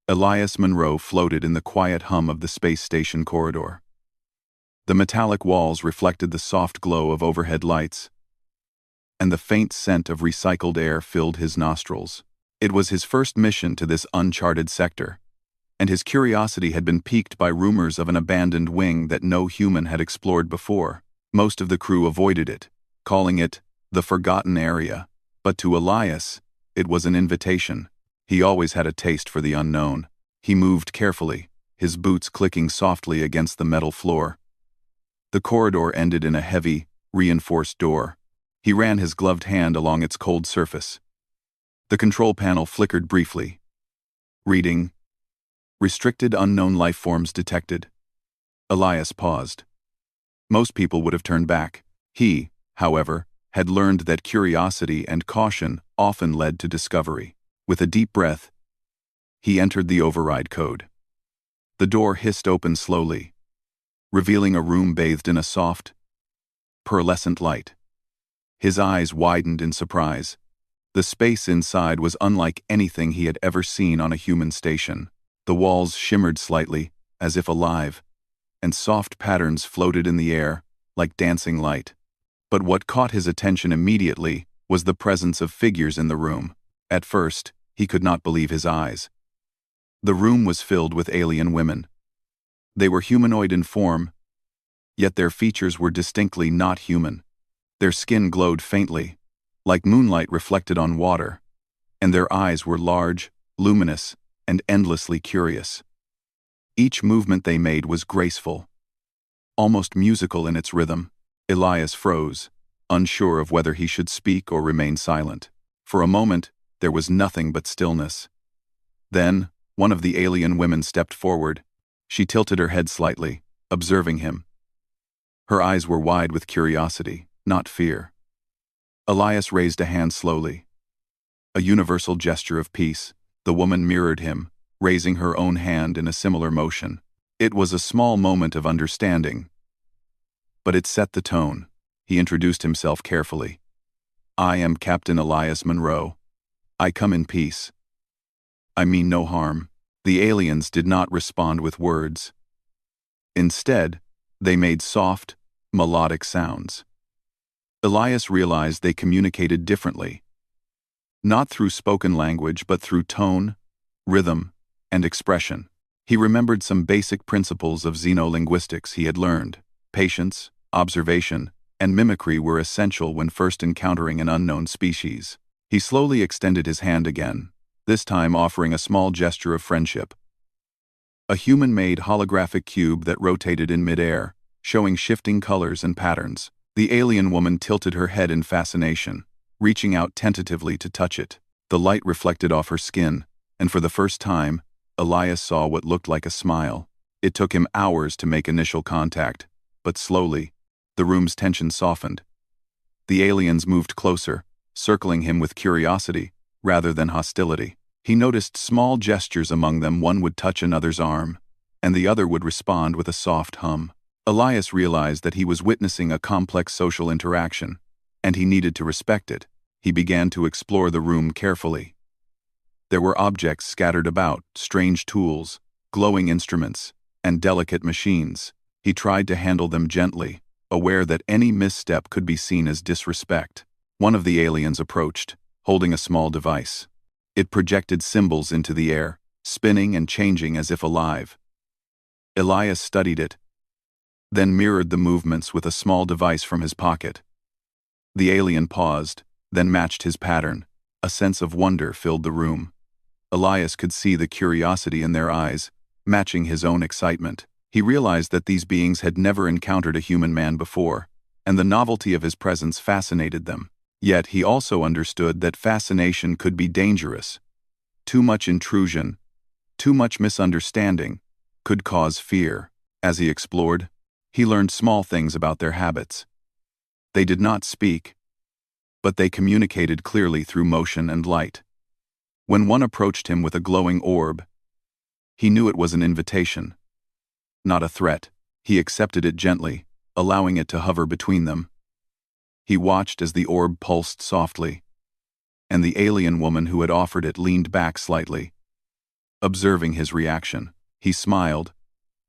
Elias Monroe floated in the quiet hum of the space station corridor. The metallic walls reflected the soft glow of overhead lights, and the faint scent of recycled air filled his nostrils. It was his first mission to this uncharted sector, and his curiosity had been piqued by rumors of an abandoned wing that no human had explored before. Most of the crew avoided it, calling it the Forgotten Area, but to Elias, it was an invitation. He always had a taste for the unknown. He moved carefully, his boots clicking softly against the metal floor. The corridor ended in a heavy, reinforced door. He ran his gloved hand along its cold surface. The control panel flickered briefly. Reading, "Restricted unknown life forms detected." Elias paused. Most people would have turned back. He, however, had learned that curiosity and caution often led to discovery. With a deep breath, he entered the override code. The door hissed open slowly, revealing a room bathed in a soft, pearlescent light. His eyes widened in surprise. The space inside was unlike anything he had ever seen on a human station. The walls shimmered slightly, as if alive, and soft patterns floated in the air, like dancing light. But what caught his attention immediately was the presence of figures in the room. At first, he could not believe his eyes. The room was filled with alien women. They were humanoid in form, yet their features were distinctly not human. Their skin glowed faintly, like moonlight reflected on water, and their eyes were large, luminous, and endlessly curious. Each movement they made was graceful, almost musical in its rhythm. Elias froze, unsure of whether he should speak or remain silent. For a moment, there was nothing but stillness. Then, one of the alien women stepped forward. She tilted her head slightly, observing him. Her eyes were wide with curiosity, not fear. Elias raised a hand slowly. A universal gesture of peace. The woman mirrored him, raising her own hand in a similar motion. It was a small moment of understanding, but it set the tone. He introduced himself carefully. "I am Captain Elias Monroe. I come in peace. I mean no harm." The aliens did not respond with words. Instead, they made soft, melodic sounds. Elias realized they communicated differently. Not through spoken language, but through tone, rhythm, and expression. He remembered some basic principles of xenolinguistics he had learned. Patience, observation, and mimicry were essential when first encountering an unknown species. He slowly extended his hand again, this time offering a small gesture of friendship. A human-made holographic cube that rotated in midair, showing shifting colors and patterns. The alien woman tilted her head in fascination, reaching out tentatively to touch it. The light reflected off her skin, and for the first time, Elias saw what looked like a smile. It took him hours to make initial contact, but slowly, the room's tension softened. The aliens moved closer, circling him with curiosity, rather than hostility. He noticed small gestures among them. One would touch another's arm, and the other would respond with a soft hum. Elias realized that he was witnessing a complex social interaction, and he needed to respect it. He began to explore the room carefully. There were objects scattered about, strange tools, glowing instruments, and delicate machines. He tried to handle them gently, aware that any misstep could be seen as disrespect. One of the aliens approached, holding a small device. It projected symbols into the air, spinning and changing as if alive. Elias studied it, then mirrored the movements with a small device from his pocket. The alien paused, then matched his pattern. A sense of wonder filled the room. Elias could see the curiosity in their eyes, matching his own excitement. He realized that these beings had never encountered a human man before, and the novelty of his presence fascinated them. Yet he also understood that fascination could be dangerous. Too much intrusion, too much misunderstanding, could cause fear. As he explored, he learned small things about their habits. They did not speak, but they communicated clearly through motion and light. When one approached him with a glowing orb, he knew it was an invitation, not a threat. He accepted it gently, allowing it to hover between them. He watched as the orb pulsed softly, and the alien woman who had offered it leaned back slightly. Observing his reaction, he smiled,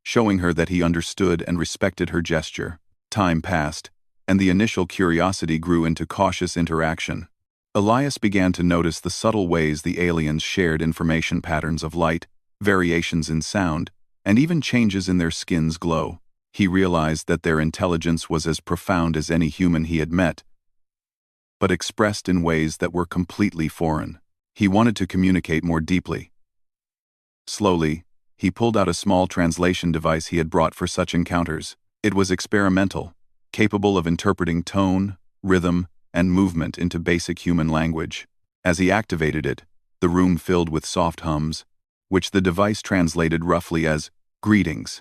showing her that he understood and respected her gesture. Time passed, and the initial curiosity grew into cautious interaction. Elias began to notice the subtle ways the aliens shared information, patterns of light, variations in sound, and even changes in their skin's glow. He realized that their intelligence was as profound as any human he had met, but expressed in ways that were completely foreign. He wanted to communicate more deeply. Slowly, he pulled out a small translation device he had brought for such encounters. It was experimental, capable of interpreting tone, rhythm, and movement into basic human language. As he activated it, the room filled with soft hums, which the device translated roughly as greetings.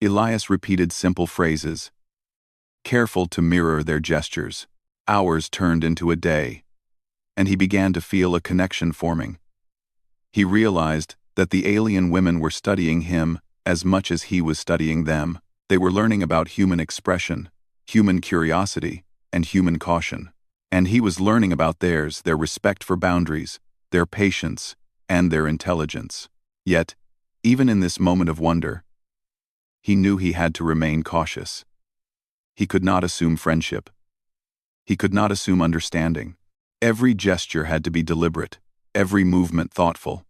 Elias repeated simple phrases, careful to mirror their gestures. Hours turned into a day, and he began to feel a connection forming. He realized that the alien women were studying him as much as he was studying them. They were learning about human expression, human curiosity, and human caution. And he was learning about theirs, their respect for boundaries, their patience, and their intelligence. Yet, even in this moment of wonder, he knew he had to remain cautious. He could not assume friendship. He could not assume understanding. Every gesture had to be deliberate, every movement thoughtful.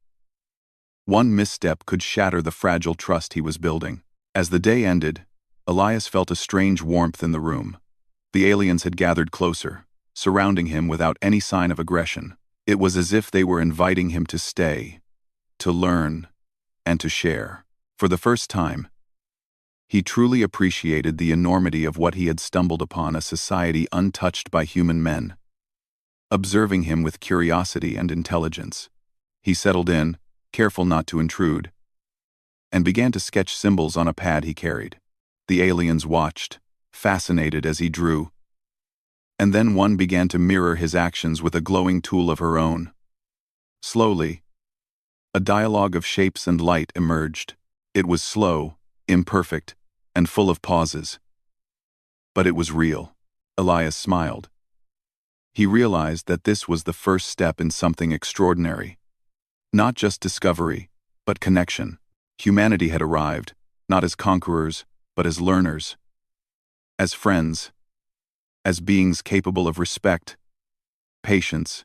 One misstep could shatter the fragile trust he was building. As the day ended, Elias felt a strange warmth in the room. The aliens had gathered closer, surrounding him without any sign of aggression. It was as if they were inviting him to stay, to learn, and to share. For the first time, he truly appreciated the enormity of what he had stumbled upon, a society untouched by human men. Observing him with curiosity and intelligence, he settled in, careful not to intrude, and began to sketch symbols on a pad he carried. The aliens watched, fascinated as he drew, and then one began to mirror his actions with a glowing tool of her own. Slowly, a dialogue of shapes and light emerged. It was slow, imperfect, and full of pauses. But it was real. Elias smiled. He realized that this was the first step in something extraordinary. Not just discovery, but connection. Humanity had arrived, not as conquerors, but as learners, as friends, as beings capable of respect, patience,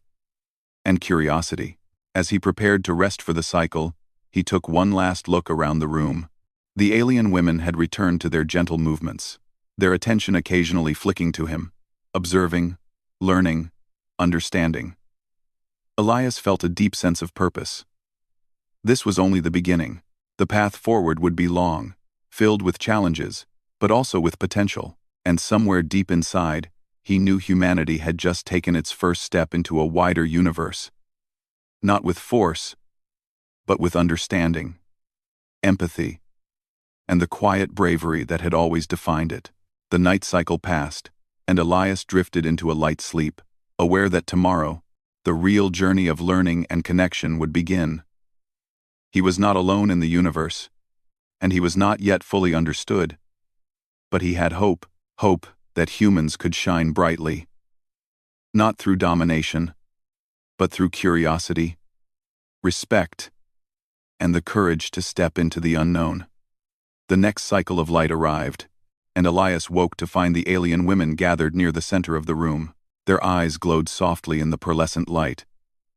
and curiosity. As he prepared to rest for the cycle, he took one last look around the room. The alien women had returned to their gentle movements, their attention occasionally flicking to him, observing, learning, understanding. Elias felt a deep sense of purpose. This was only the beginning. The path forward would be long, filled with challenges, but also with potential. And somewhere deep inside, he knew humanity had just taken its first step into a wider universe. Not with force, but with understanding, empathy, and the quiet bravery that had always defined it. The night cycle passed, and Elias drifted into a light sleep, aware that tomorrow, the real journey of learning and connection would begin. He was not alone in the universe, and he was not yet fully understood, but he had hope that humans could shine brightly, not through domination, but through curiosity, respect, and the courage to step into the unknown. The next cycle of light arrived, and Elias woke to find the alien women gathered near the center of the room. Their eyes glowed softly in the pearlescent light,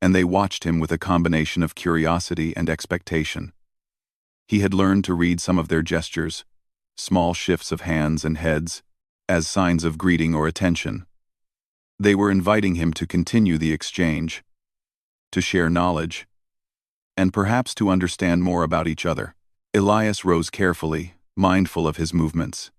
and they watched him with a combination of curiosity and expectation. He had learned to read some of their gestures, small shifts of hands and heads, as signs of greeting or attention. They were inviting him to continue the exchange, to share knowledge, and perhaps to understand more about each other. Elias rose carefully, mindful of his movements.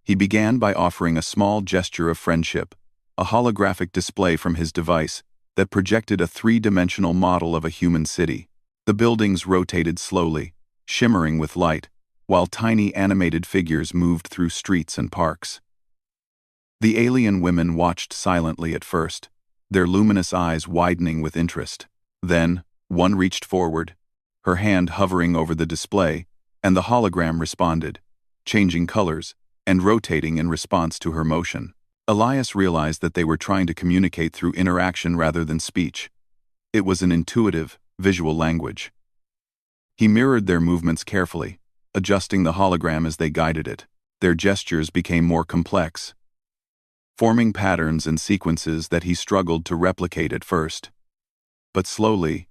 He began by offering a small gesture of friendship, a holographic display from his device that projected a three-dimensional model of a human city. The buildings rotated slowly, shimmering with light, while tiny animated figures moved through streets and parks. The alien women watched silently at first, their luminous eyes widening with interest. Then, one reached forward, her hand hovering over the display, and the hologram responded, changing colors and rotating in response to her motion. Elias realized that they were trying to communicate through interaction rather than speech. It was an intuitive, visual language. He mirrored their movements carefully, adjusting the hologram as they guided it. Their gestures became more complex, forming patterns and sequences that he struggled to replicate at first. But slowly,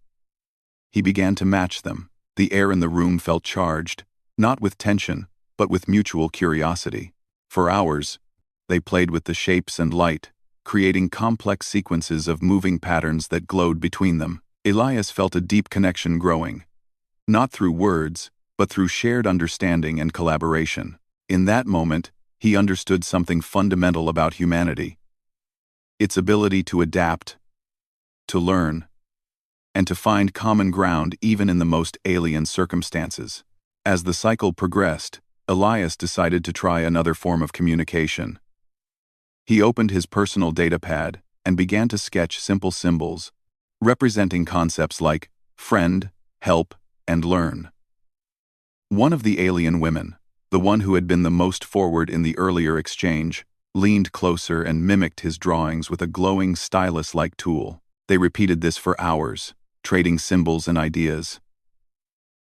he began to match them. The air in the room felt charged, not with tension, but with mutual curiosity. For hours, they played with the shapes and light, creating complex sequences of moving patterns that glowed between them. Elias felt a deep connection growing, not through words, but through shared understanding and collaboration. In that moment, he understood something fundamental about humanity: its ability to adapt, to learn, and to find common ground even in the most alien circumstances. As the cycle progressed, Elias decided to try another form of communication. He opened his personal datapad and began to sketch simple symbols, representing concepts like friend, help, and learn. One of the alien women, the one who had been the most forward in the earlier exchange, leaned closer and mimicked his drawings with a glowing stylus-like tool. They repeated this for hours, trading symbols and ideas.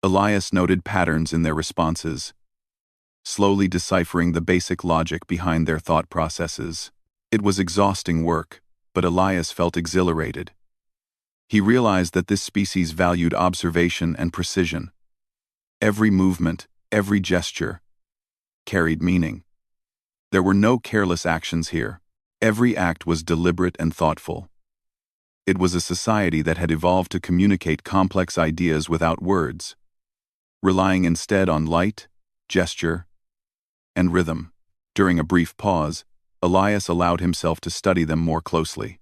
Elias noted patterns in their responses, slowly deciphering the basic logic behind their thought processes. It was exhausting work, but Elias felt exhilarated. He realized that this species valued observation and precision. Every movement, every gesture, carried meaning. There were no careless actions here. Every act was deliberate and thoughtful. It was a society that had evolved to communicate complex ideas without words, relying instead on light, gesture, and rhythm. During a brief pause, Elias allowed himself to study them more closely.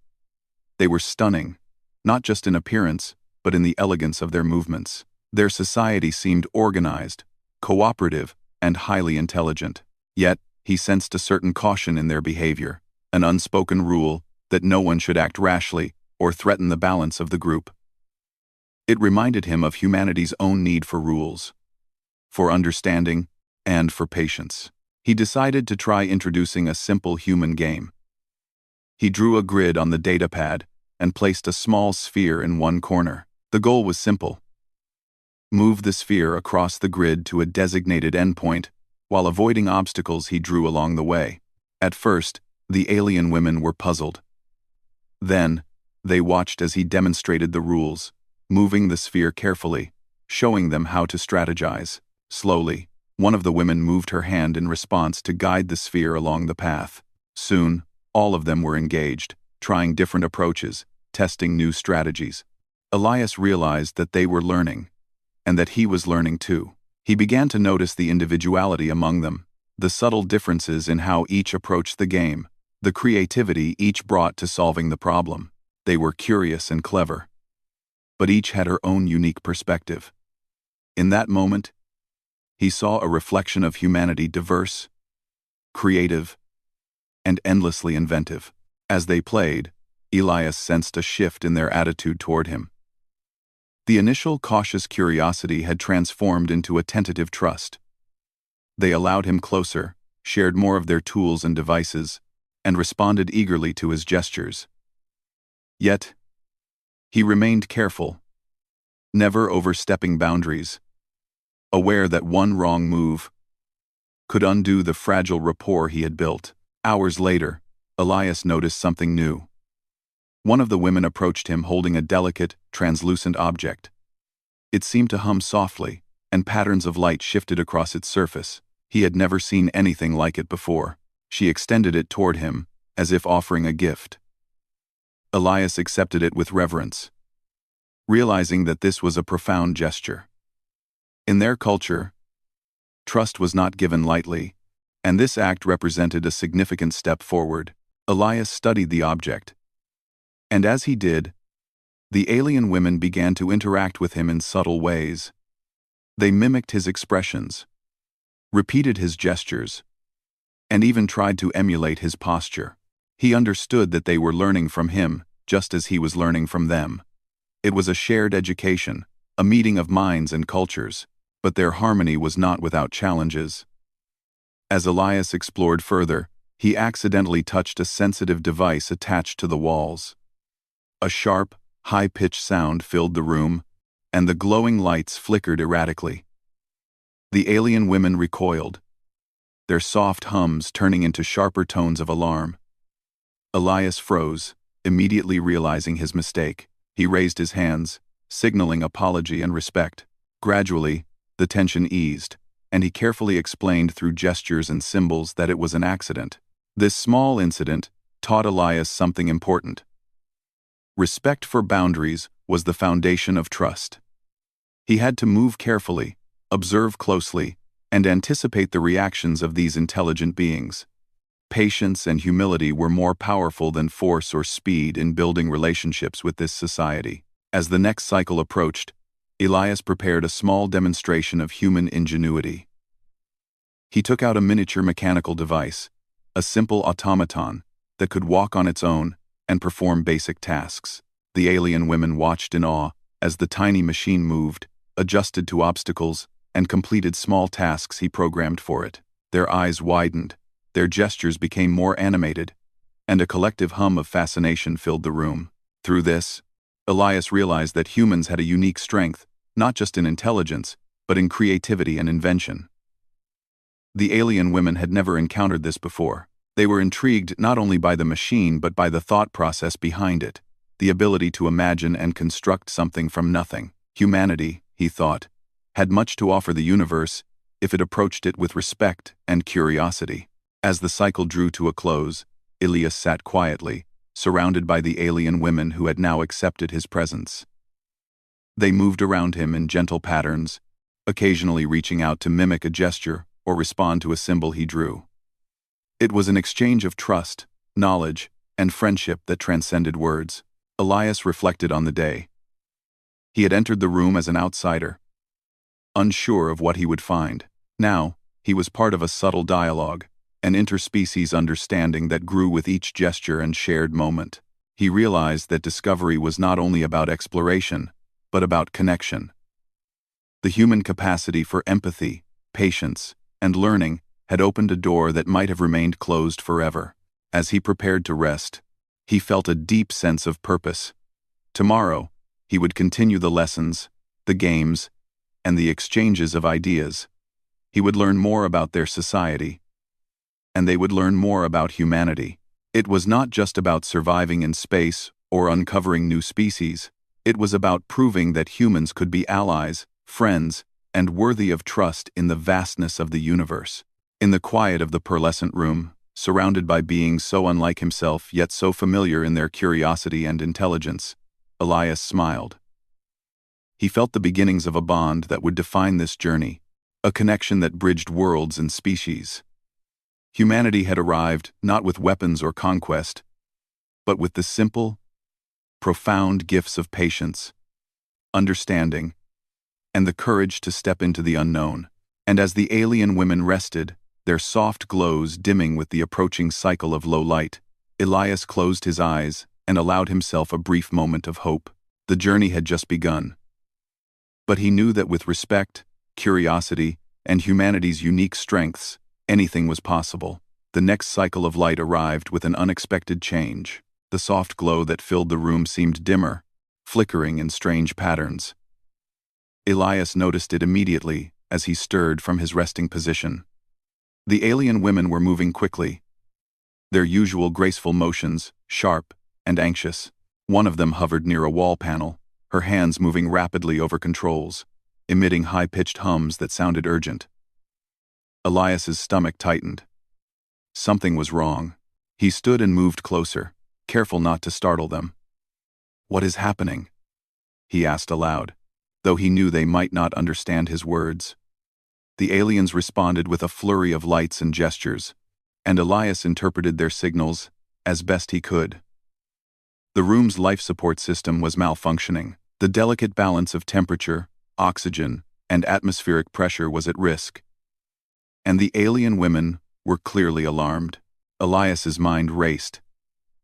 They were stunning, not just in appearance, but in the elegance of their movements. Their society seemed organized, cooperative, and highly intelligent. Yet, he sensed a certain caution in their behavior, an unspoken rule that no one should act rashly or threaten the balance of the group. It reminded him of humanity's own need for rules, for understanding, and for patience. He decided to try introducing a simple human game. He drew a grid on the datapad and placed a small sphere in one corner. The goal was simple: move the sphere across the grid to a designated endpoint while avoiding obstacles he drew along the way. At first, the alien women were puzzled. Then, they watched as he demonstrated the rules, moving the sphere carefully, showing them how to strategize. Slowly, one of the women moved her hand in response to guide the sphere along the path. Soon, all of them were engaged, trying different approaches, testing new strategies. Elias realized that they were learning, and that he was learning too. He began to notice the individuality among them, the subtle differences in how each approached the game, the creativity each brought to solving the problem. They were curious and clever, but each had her own unique perspective. In that moment, he saw a reflection of humanity, diverse, creative, and endlessly inventive. As they played, Elias sensed a shift in their attitude toward him. The initial cautious curiosity had transformed into a tentative trust. They allowed him closer, shared more of their tools and devices, and responded eagerly to his gestures. Yet, he remained careful, never overstepping boundaries, aware that one wrong move could undo the fragile rapport he had built. Hours later, Elias noticed something new. One of the women approached him holding a delicate, translucent object. It seemed to hum softly, and patterns of light shifted across its surface. He had never seen anything like it before. She extended it toward him, as if offering a gift. Elias accepted it with reverence, realizing that this was a profound gesture. In their culture, trust was not given lightly, and this act represented a significant step forward. Elias studied the object, and as he did, the alien women began to interact with him in subtle ways. They mimicked his expressions, repeated his gestures, and even tried to emulate his posture. He understood that they were learning from him, just as he was learning from them. It was a shared education, a meeting of minds and cultures, but their harmony was not without challenges. As Elias explored further, he accidentally touched a sensitive device attached to the walls. A sharp, high-pitched sound filled the room, and the glowing lights flickered erratically. The alien women recoiled, their soft hums turning into sharper tones of alarm. Elias froze, immediately realizing his mistake. He raised his hands, signaling apology and respect. Gradually, the tension eased, and he carefully explained through gestures and symbols that it was an accident. This small incident taught Elias something important. Respect for boundaries was the foundation of trust. He had to move carefully, observe closely, and anticipate the reactions of these intelligent beings. Patience and humility were more powerful than force or speed in building relationships with this society. As the next cycle approached, Elias prepared a small demonstration of human ingenuity. He took out a miniature mechanical device, a simple automaton that could walk on its own and perform basic tasks. The alien women watched in awe as the tiny machine moved, adjusted to obstacles, and completed small tasks he programmed for it. Their eyes widened, their gestures became more animated, and a collective hum of fascination filled the room. Through this, Elias realized that humans had a unique strength, not just in intelligence, but in creativity and invention. The alien women had never encountered this before. They were intrigued not only by the machine but by the thought process behind it, the ability to imagine and construct something from nothing. Humanity, he thought, had much to offer the universe if it approached it with respect and curiosity. As the cycle drew to a close, Elias sat quietly, surrounded by the alien women who had now accepted his presence. They moved around him in gentle patterns, occasionally reaching out to mimic a gesture or respond to a symbol he drew. It was an exchange of trust, knowledge, and friendship that transcended words. Elias reflected on the day. He had entered the room as an outsider, unsure of what he would find. Now, he was part of a subtle dialogue, an interspecies understanding that grew with each gesture and shared moment. He realized that discovery was not only about exploration, but about connection. The human capacity for empathy, patience, and learning had opened a door that might have remained closed forever. As he prepared to rest, he felt a deep sense of purpose. Tomorrow, he would continue the lessons, the games, and the exchanges of ideas. He would learn more about their society, and they would learn more about humanity. It was not just about surviving in space or uncovering new species. It was about proving that humans could be allies, friends, and worthy of trust in the vastness of the universe. In the quiet of the pearlescent room, surrounded by beings so unlike himself yet so familiar in their curiosity and intelligence, Elias smiled. He felt the beginnings of a bond that would define this journey, a connection that bridged worlds and species. Humanity had arrived not with weapons or conquest, but with the simple, profound gifts of patience, understanding, and the courage to step into the unknown. And as the alien women rested, their soft glows dimming with the approaching cycle of low light, Elias closed his eyes and allowed himself a brief moment of hope. The journey had just begun. But he knew that with respect, curiosity, and humanity's unique strengths, anything was possible. The next cycle of light arrived with an unexpected change. The soft glow that filled the room seemed dimmer, flickering in strange patterns. Elias noticed it immediately as he stirred from his resting position. The alien women were moving quickly, their usual graceful motions sharp and anxious. One of them hovered near a wall panel, her hands moving rapidly over controls, emitting high-pitched hums that sounded urgent. Elias's stomach tightened. Something was wrong. He stood and moved closer, careful not to startle them. "What is happening?" he asked aloud, though he knew they might not understand his words. The aliens responded with a flurry of lights and gestures, and Elias interpreted their signals as best he could. The room's life support system was malfunctioning. The delicate balance of temperature, oxygen, and atmospheric pressure was at risk. And the alien women were clearly alarmed. Elias's mind raced.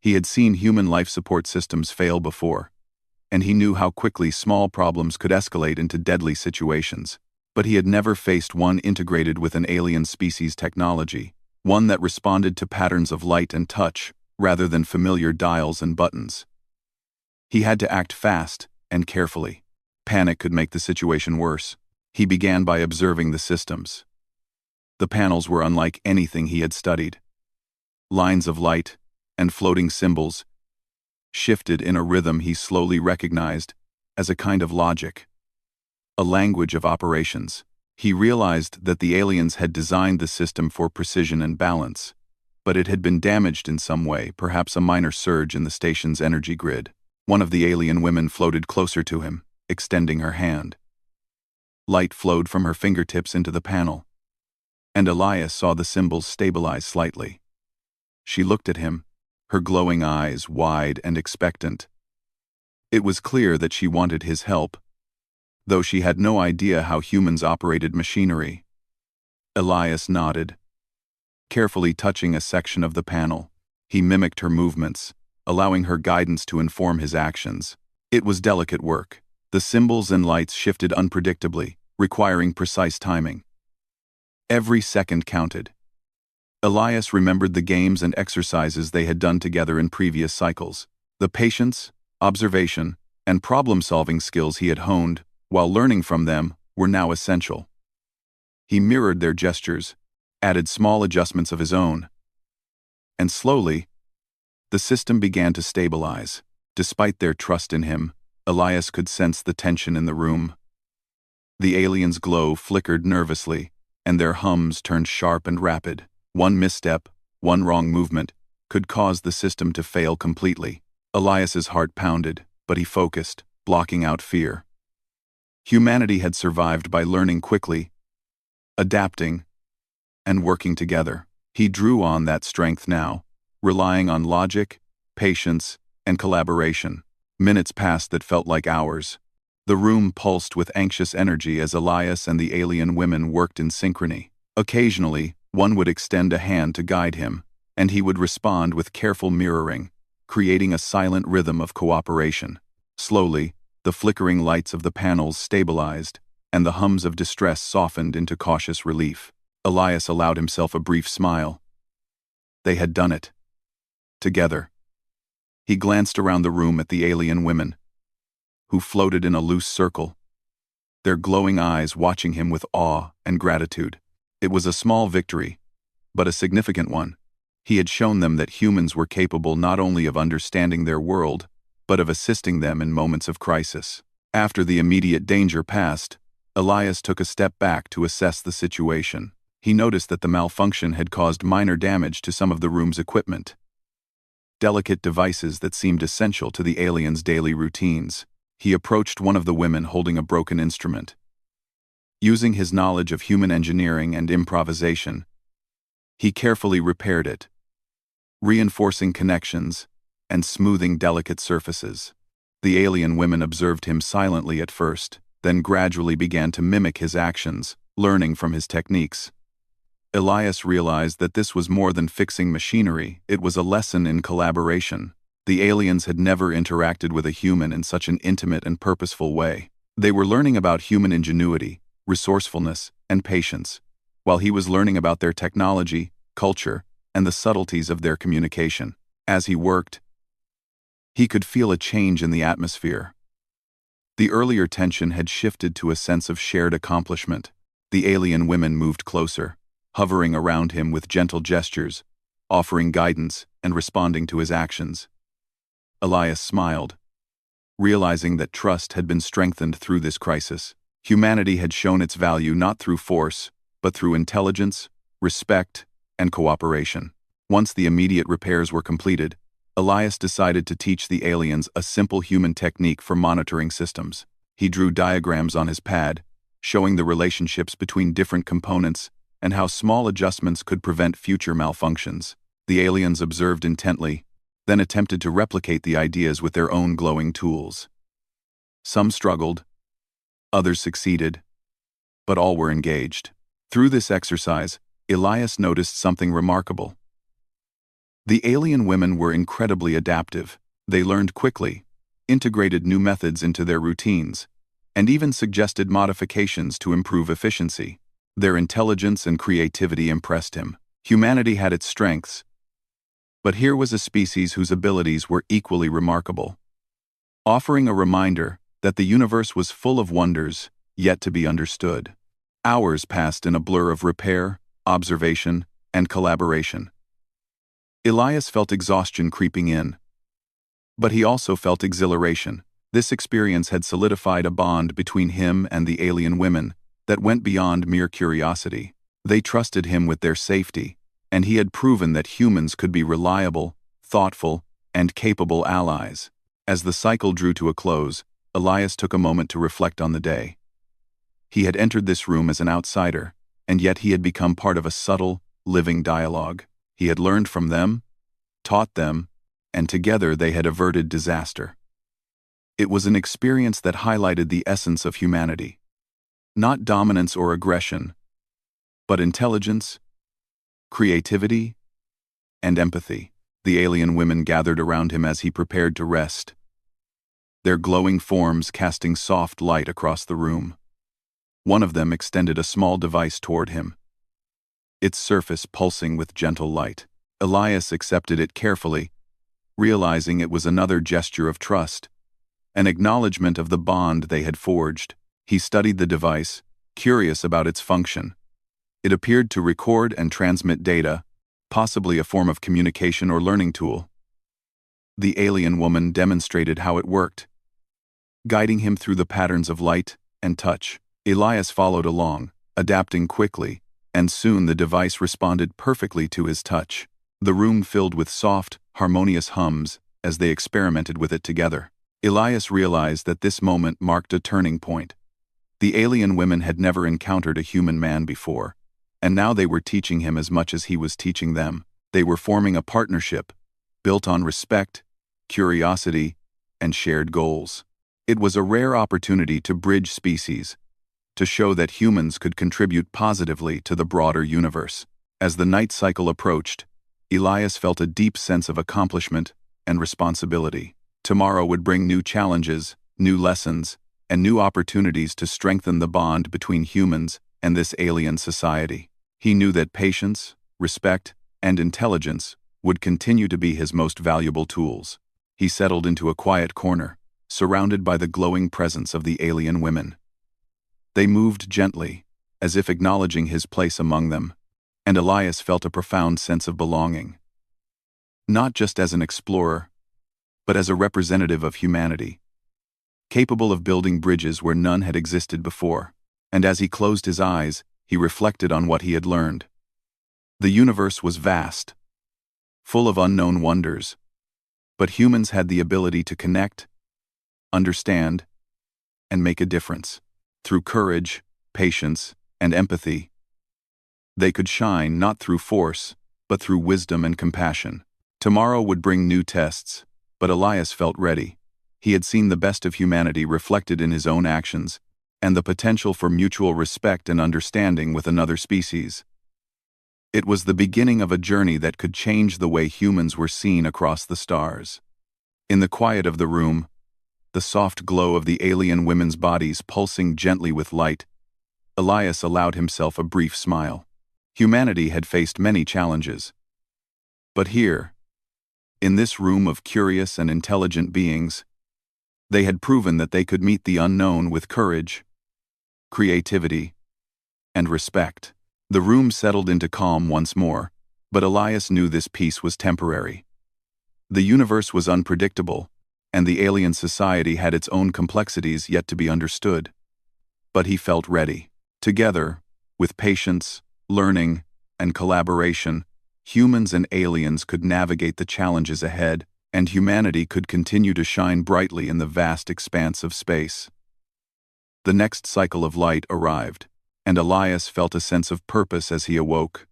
He had seen human life support systems fail before, and he knew how quickly small problems could escalate into deadly situations. But he had never faced one integrated with an alien species technology, one that responded to patterns of light and touch rather than familiar dials and buttons. He had to act fast and carefully. Panic could make the situation worse. He began by observing the systems. The panels were unlike anything he had studied. Lines of light and floating symbols shifted in a rhythm he slowly recognized as a kind of logic, a language of operations. He realized that the aliens had designed the system for precision and balance, but it had been damaged in some way, perhaps a minor surge in the station's energy grid. One of the alien women floated closer to him, extending her hand. Light flowed from her fingertips into the panel, and Elias saw the symbols stabilize slightly. She looked at him, her glowing eyes wide and expectant. It was clear that she wanted his help, though she had no idea how humans operated machinery. Elias nodded. Carefully touching a section of the panel, he mimicked her movements, allowing her guidance to inform his actions. It was delicate work. The symbols and lights shifted unpredictably, requiring precise timing. Every second counted. Elias remembered the games and exercises they had done together in previous cycles. The patience, observation, and problem-solving skills he had honed while learning from them were now essential. He mirrored their gestures, added small adjustments of his own, and slowly, the system began to stabilize. Despite their trust in him, Elias could sense the tension in the room. The aliens' glow flickered nervously, and their hums turned sharp and rapid. One misstep, one wrong movement, could cause the system to fail completely. Elias's heart pounded, but he focused, blocking out fear. Humanity had survived by learning quickly, adapting, and working together. He drew on that strength now, relying on logic, patience, and collaboration. Minutes passed that felt like hours. The room pulsed with anxious energy as Elias and the alien women worked in synchrony. Occasionally, one would extend a hand to guide him, and he would respond with careful mirroring, creating a silent rhythm of cooperation. Slowly, the flickering lights of the panels stabilized, and the hums of distress softened into cautious relief. Elias allowed himself a brief smile. They had done it. Together. He glanced around the room at the alien women, who floated in a loose circle, their glowing eyes watching him with awe and gratitude. It was a small victory, but a significant one. He had shown them that humans were capable not only of understanding their world, but of assisting them in moments of crisis. After the immediate danger passed, Elias took a step back to assess the situation. He noticed that the malfunction had caused minor damage to some of the room's equipment, delicate devices that seemed essential to the aliens' daily routines. He approached one of the women holding a broken instrument. Using his knowledge of human engineering and improvisation, he carefully repaired it, reinforcing connections and smoothing delicate surfaces. The alien women observed him silently at first, then gradually began to mimic his actions, learning from his techniques. Elias realized that this was more than fixing machinery, it was a lesson in collaboration. The aliens had never interacted with a human in such an intimate and purposeful way. They were learning about human ingenuity, resourcefulness, and patience, while he was learning about their technology, culture, and the subtleties of their communication. As he worked, he could feel a change in the atmosphere. The earlier tension had shifted to a sense of shared accomplishment. The alien women moved closer, hovering around him with gentle gestures, offering guidance and responding to his actions. Elias smiled, realizing that trust had been strengthened through this crisis. Humanity had shown its value not through force, but through intelligence, respect, and cooperation. Once the immediate repairs were completed, Elias decided to teach the aliens a simple human technique for monitoring systems. He drew diagrams on his pad, showing the relationships between different components and how small adjustments could prevent future malfunctions. The aliens observed intently, then attempted to replicate the ideas with their own glowing tools. Some struggled, others succeeded, but all were engaged. Through this exercise, Elias noticed something remarkable. The alien women were incredibly adaptive. They learned quickly, integrated new methods into their routines, and even suggested modifications to improve efficiency. Their intelligence and creativity impressed him. Humanity had its strengths, but here was a species whose abilities were equally remarkable. Offering a reminder that the universe was full of wonders yet to be understood. Hours passed in a blur of repair, observation, and collaboration. Elias felt exhaustion creeping in. But he also felt exhilaration. This experience had solidified a bond between him and the alien women that went beyond mere curiosity. They trusted him with their safety, and he had proven that humans could be reliable, thoughtful, and capable allies. As the cycle drew to a close, Elias took a moment to reflect on the day. He had entered this room as an outsider, and yet he had become part of a subtle, living dialogue. He had learned from them, taught them, and together they had averted disaster. It was an experience that highlighted the essence of humanity. Not dominance or aggression, but intelligence, creativity, and empathy. The alien women gathered around him as he prepared to rest, their glowing forms casting soft light across the room. One of them extended a small device toward him, its surface pulsing with gentle light. Elias accepted it carefully, realizing it was another gesture of trust, an acknowledgement of the bond they had forged. He studied the device, curious about its function. It appeared to record and transmit data, possibly a form of communication or learning tool. The alien woman demonstrated how it worked, guiding him through the patterns of light and touch. Elias followed along, adapting quickly, and soon the device responded perfectly to his touch. The room filled with soft, harmonious hums as they experimented with it together. Elias realized that this moment marked a turning point. The alien women had never encountered a human man before, and now they were teaching him as much as he was teaching them. They were forming a partnership, built on respect, curiosity, and shared goals. It was a rare opportunity to bridge species, to show that humans could contribute positively to the broader universe. As the night cycle approached, Elias felt a deep sense of accomplishment and responsibility. Tomorrow would bring new challenges, new lessons, and new opportunities to strengthen the bond between humans and this alien society. He knew that patience, respect, and intelligence would continue to be his most valuable tools. He settled into a quiet corner, surrounded by the glowing presence of the alien women. They moved gently, as if acknowledging his place among them, and Elias felt a profound sense of belonging. Not just as an explorer, but as a representative of humanity, capable of building bridges where none had existed before. And as he closed his eyes, he reflected on what he had learned. The universe was vast, full of unknown wonders, but humans had the ability to connect, understand, and make a difference. Through courage, patience, and empathy, they could shine not through force, but through wisdom and compassion. Tomorrow would bring new tests, but Elias felt ready. He had seen the best of humanity reflected in his own actions, and the potential for mutual respect and understanding with another species. It was the beginning of a journey that could change the way humans were seen across the stars. In the quiet of the room, the soft glow of the alien women's bodies pulsing gently with light, Elias allowed himself a brief smile. Humanity had faced many challenges. But here, in this room of curious and intelligent beings, they had proven that they could meet the unknown with courage, creativity, and respect. The room settled into calm once more, but Elias knew this peace was temporary. The universe was unpredictable, and the alien society had its own complexities yet to be understood. But he felt ready. Together, with patience, learning, and collaboration, humans and aliens could navigate the challenges ahead, and humanity could continue to shine brightly in the vast expanse of space. The next cycle of light arrived, and Elias felt a sense of purpose as he awoke.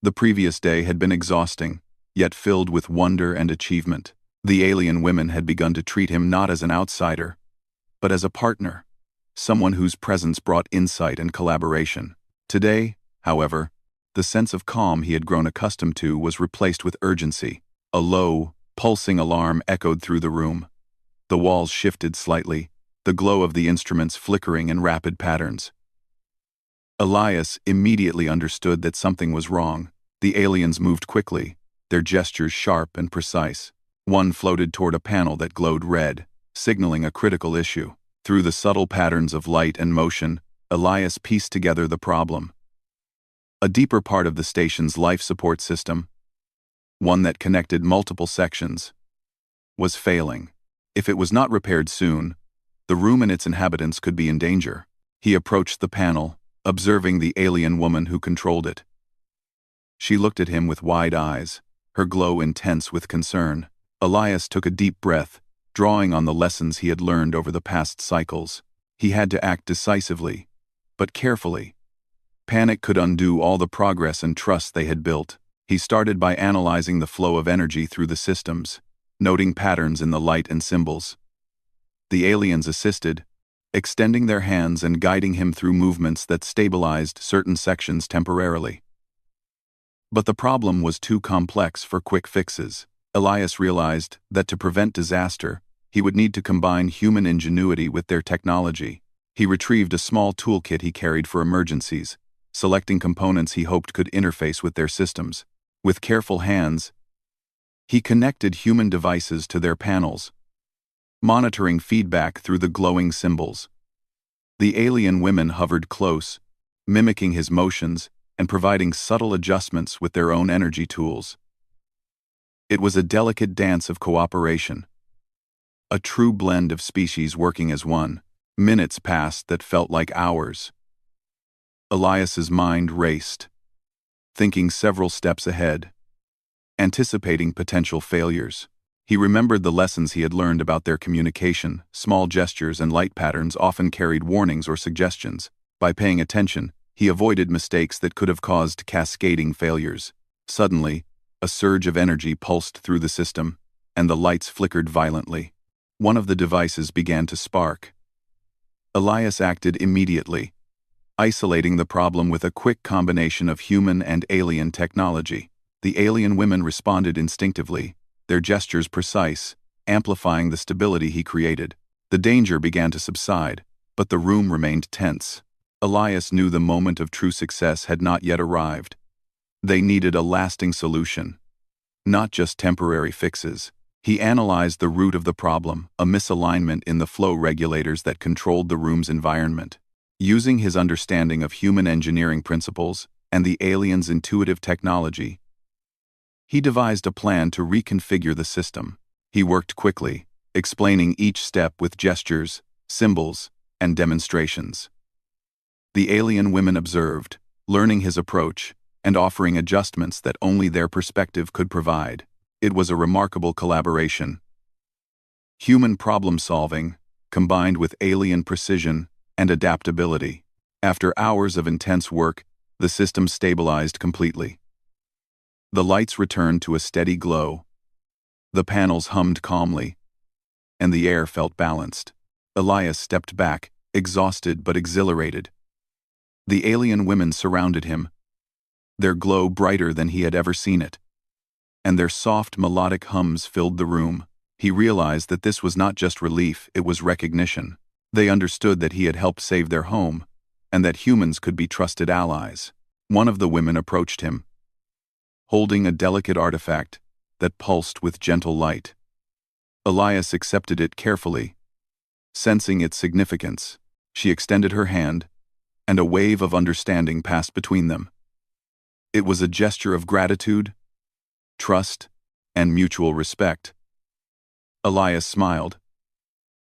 The previous day had been exhausting, yet filled with wonder and achievement. The alien women had begun to treat him not as an outsider, but as a partner, someone whose presence brought insight and collaboration. Today, however, the sense of calm he had grown accustomed to was replaced with urgency. A low, pulsing alarm echoed through the room. The walls shifted slightly, the glow of the instruments flickering in rapid patterns. Elias immediately understood that something was wrong. The aliens moved quickly, their gestures sharp and precise. One floated toward a panel that glowed red, signaling a critical issue. Through the subtle patterns of light and motion, Elias pieced together the problem. A deeper part of the station's life support system, one that connected multiple sections, was failing. If it was not repaired soon, the room and its inhabitants could be in danger. He approached the panel, observing the alien woman who controlled it. She looked at him with wide eyes, her glow intense with concern. Elias took a deep breath, drawing on the lessons he had learned over the past cycles. He had to act decisively, but carefully. Panic could undo all the progress and trust they had built. He started by analyzing the flow of energy through the systems, noting patterns in the light and symbols. The aliens assisted, extending their hands and guiding him through movements that stabilized certain sections temporarily. But the problem was too complex for quick fixes. Elias realized that to prevent disaster, he would need to combine human ingenuity with their technology. He retrieved a small toolkit he carried for emergencies, selecting components he hoped could interface with their systems. With careful hands, he connected human devices to their panels, monitoring feedback through the glowing symbols. The alien women hovered close, mimicking his motions and providing subtle adjustments with their own energy tools. It was a delicate dance of cooperation, a true blend of species working as one. Minutes passed that felt like hours. Elias's mind raced, thinking several steps ahead, anticipating potential failures. He remembered the lessons he had learned about their communication. Small gestures and light patterns often carried warnings or suggestions. By paying attention, he avoided mistakes that could have caused cascading failures. Suddenly, a surge of energy pulsed through the system, and the lights flickered violently. One of the devices began to spark. Elias acted immediately, isolating the problem with a quick combination of human and alien technology. The alien women responded instinctively, their gestures precise, amplifying the stability he created. The danger began to subside, but the room remained tense. Elias knew the moment of true success had not yet arrived. They needed a lasting solution, not just temporary fixes. He analyzed the root of the problem, a misalignment in the flow regulators that controlled the room's environment. Using his understanding of human engineering principles and the aliens' intuitive technology, he devised a plan to reconfigure the system. He worked quickly, explaining each step with gestures, symbols, and demonstrations. The alien women observed, learning his approach and offering adjustments that only their perspective could provide. It was a remarkable collaboration. Human problem-solving, combined with alien precision and adaptability. After hours of intense work, the system stabilized completely. The lights returned to a steady glow. The panels hummed calmly, and the air felt balanced. Elias stepped back, exhausted but exhilarated. The alien women surrounded him, their glow brighter than he had ever seen it, and their soft melodic hums filled the room. He realized that this was not just relief, it was recognition. They understood that he had helped save their home, and that humans could be trusted allies. One of the women approached him, holding a delicate artifact that pulsed with gentle light. Elias accepted it carefully, sensing its significance. She extended her hand, and a wave of understanding passed between them. It was a gesture of gratitude, trust, and mutual respect. Elias smiled,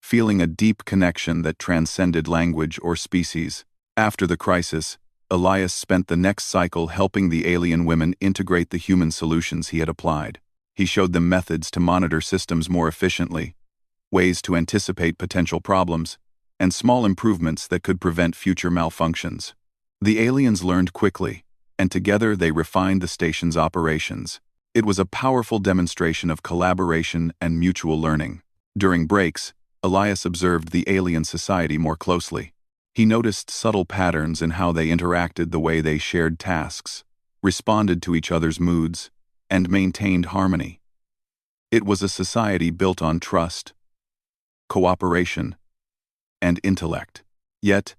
feeling a deep connection that transcended language or species. After the crisis, Elias spent the next cycle helping the alien women integrate the human solutions he had applied. He showed them methods to monitor systems more efficiently, ways to anticipate potential problems, and small improvements that could prevent future malfunctions. The aliens learned quickly, and together they refined the station's operations. It was a powerful demonstration of collaboration and mutual learning. During breaks, Elias observed the alien society more closely. He noticed subtle patterns in how they interacted, the way they shared tasks, responded to each other's moods, and maintained harmony. It was a society built on trust, cooperation, and intellect. Yet,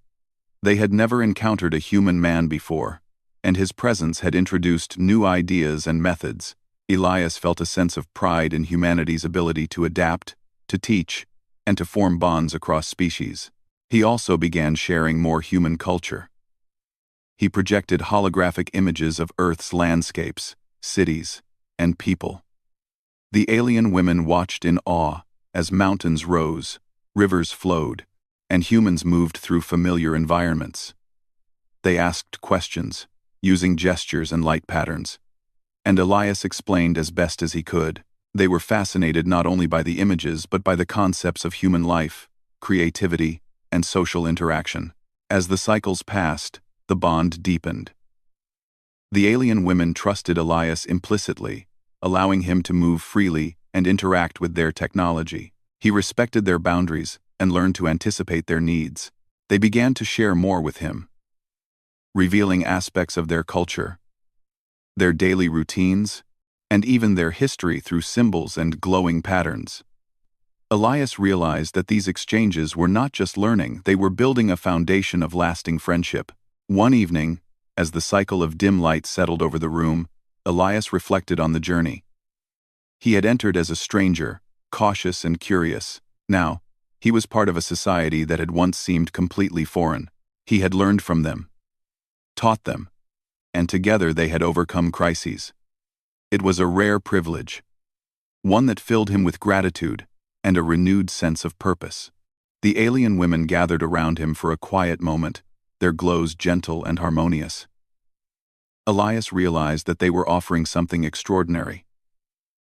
they had never encountered a human man before, and his presence had introduced new ideas and methods. Elias felt a sense of pride in humanity's ability to adapt, to teach, and to form bonds across species. He also began sharing more human culture. He projected holographic images of Earth's landscapes, cities, and people. The alien women watched in awe as mountains rose, rivers flowed, and humans moved through familiar environments. They asked questions, using gestures and light patterns, and Elias explained as best as he could. They were fascinated not only by the images but by the concepts of human life, creativity, and social interaction. As the cycles passed, the bond deepened. The alien women trusted Elias implicitly, allowing him to move freely and interact with their technology. He respected their boundaries and learned to anticipate their needs. They began to share more with him, revealing aspects of their culture, their daily routines, and even their history through symbols and glowing patterns. Elias realized that these exchanges were not just learning, they were building a foundation of lasting friendship. One evening, as the cycle of dim light settled over the room, Elias reflected on the journey. He had entered as a stranger, cautious and curious. Now, he was part of a society that had once seemed completely foreign. He had learned from them, taught them, and together they had overcome crises. It was a rare privilege, one that filled him with gratitude and a renewed sense of purpose. The alien women gathered around him for a quiet moment, their glows gentle and harmonious. Elias realized that they were offering something extraordinary: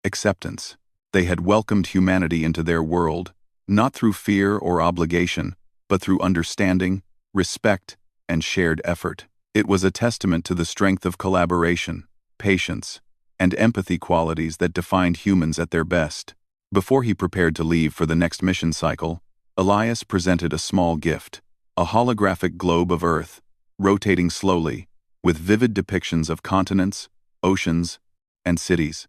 acceptance. They had welcomed humanity into their world, not through fear or obligation, but through understanding, respect, and shared effort. It was a testament to the strength of collaboration, patience, and empathy, qualities that defined humans at their best. Before he prepared to leave for the next mission cycle, Elias presented a small gift, a holographic globe of Earth, rotating slowly, with vivid depictions of continents, oceans, and cities.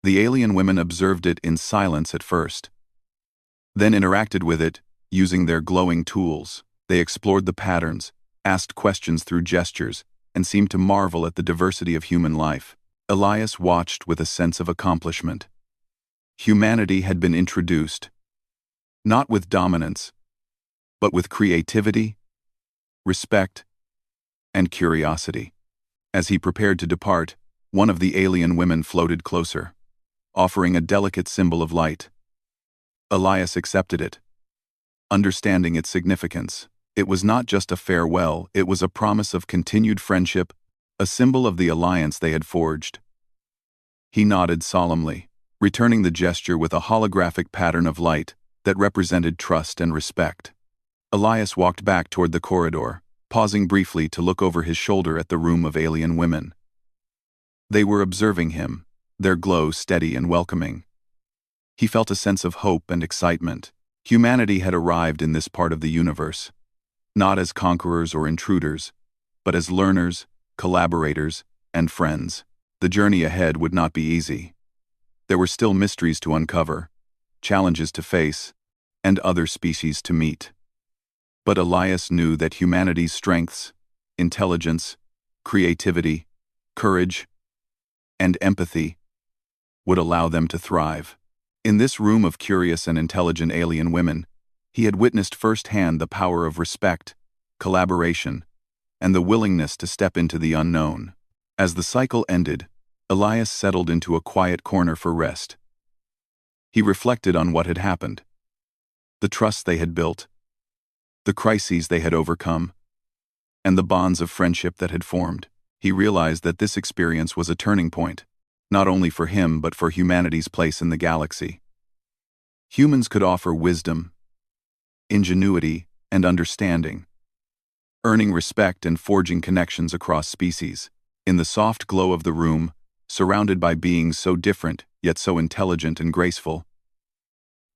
The alien women observed it in silence at first, then interacted with it, using their glowing tools. They explored the patterns, asked questions through gestures, and seemed to marvel at the diversity of human life. Elias watched with a sense of accomplishment. Humanity had been introduced, not with dominance, but with creativity, respect, and curiosity. As he prepared to depart, one of the alien women floated closer, offering a delicate symbol of light. Elias accepted it, understanding its significance. It was not just a farewell, it was a promise of continued friendship, a symbol of the alliance they had forged. He nodded solemnly, returning the gesture with a holographic pattern of light that represented trust and respect. Elias walked back toward the corridor, pausing briefly to look over his shoulder at the room of alien women. They were observing him, their glow steady and welcoming. He felt a sense of hope and excitement. Humanity had arrived in this part of the universe, not as conquerors or intruders, but as learners, collaborators, and friends. The journey ahead would not be easy. There were still mysteries to uncover, challenges to face, and other species to meet. But Elias knew that humanity's strengths, intelligence, creativity, courage, and empathy would allow them to thrive. In this room of curious and intelligent alien women, he had witnessed firsthand the power of respect, collaboration, and the willingness to step into the unknown. As the cycle ended, Elias settled into a quiet corner for rest. He reflected on what had happened, the trust they had built, the crises they had overcome, and the bonds of friendship that had formed. He realized that this experience was a turning point, not only for him but for humanity's place in the galaxy. Humans could offer wisdom, ingenuity, and understanding, earning respect and forging connections across species. In the soft glow of the room, surrounded by beings so different yet so intelligent and graceful,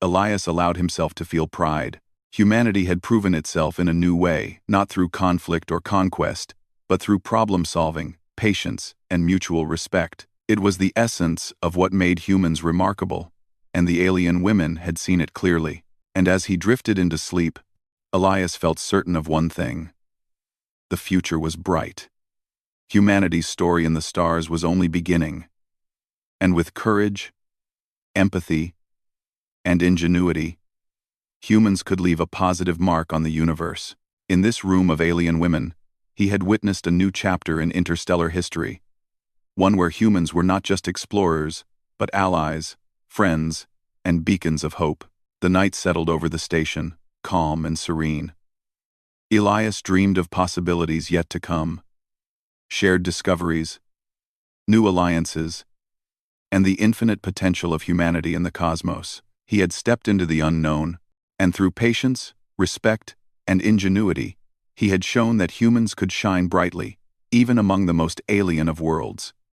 Elias allowed himself to feel pride. Humanity had proven itself in a new way, not through conflict or conquest, but through problem-solving, patience, and mutual respect. It was the essence of what made humans remarkable, and the alien women had seen it clearly. And as he drifted into sleep, Elias felt certain of one thing: the future was bright. Humanity's story in the stars was only beginning, and with courage, empathy, and ingenuity, Humans could leave a positive mark on the universe. In this room of alien women, he had witnessed a new chapter in interstellar history, one where humans were not just explorers, but allies, friends, and beacons of hope. The night settled over the station, calm and serene. Elias dreamed of possibilities yet to come, shared discoveries, new alliances, and the infinite potential of humanity in the cosmos. He had stepped into the unknown, and through patience, respect, and ingenuity, he had shown that humans could shine brightly, even among the most alien of worlds.